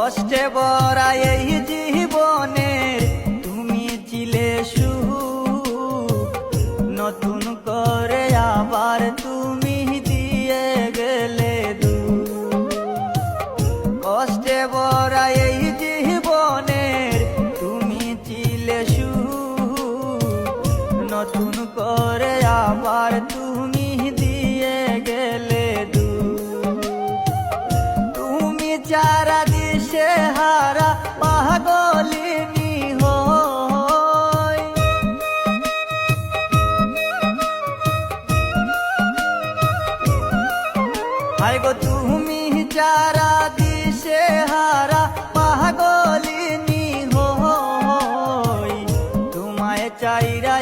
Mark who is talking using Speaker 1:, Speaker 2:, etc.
Speaker 1: কষ্টে ভরা এই জীবনের তুমি ছিলে সুখ, নতুন করে আবার তুমি দিয়ে গেলে দুঃখ। কষ্টে ভরা এই জীবনের তুমি ছিলে সুখ, নতুন করে আবার তুমি দিয়ে গেলে দুঃখ। তুমি যারা দিশে হারা পাগলিনী হই, হায় গো তুমি যারা দিশে হারা পাগলিনী হই, তোমায় চাইরা